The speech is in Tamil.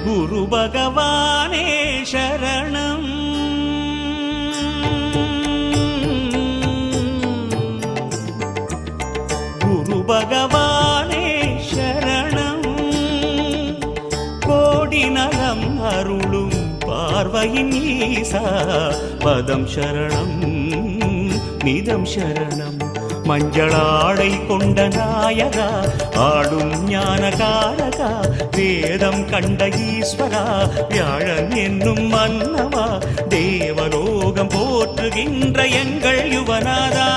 குரு பகவானே சரணம். குரு பகவானே சரணம். கோடி நலம் அருளும் பார்வையின் ஈசா பதம் சரணம் நிதம் சரணம். மஞ்சளாடை கொண்ட நாயகா ஆடும் ஞானகாரகா வேதம் கண்ட ஈஸ்வரா வியாழன் என்னும் மன்னவா தேவலோகம் போற்றுகின்ற எங்கள் யுவனாதா.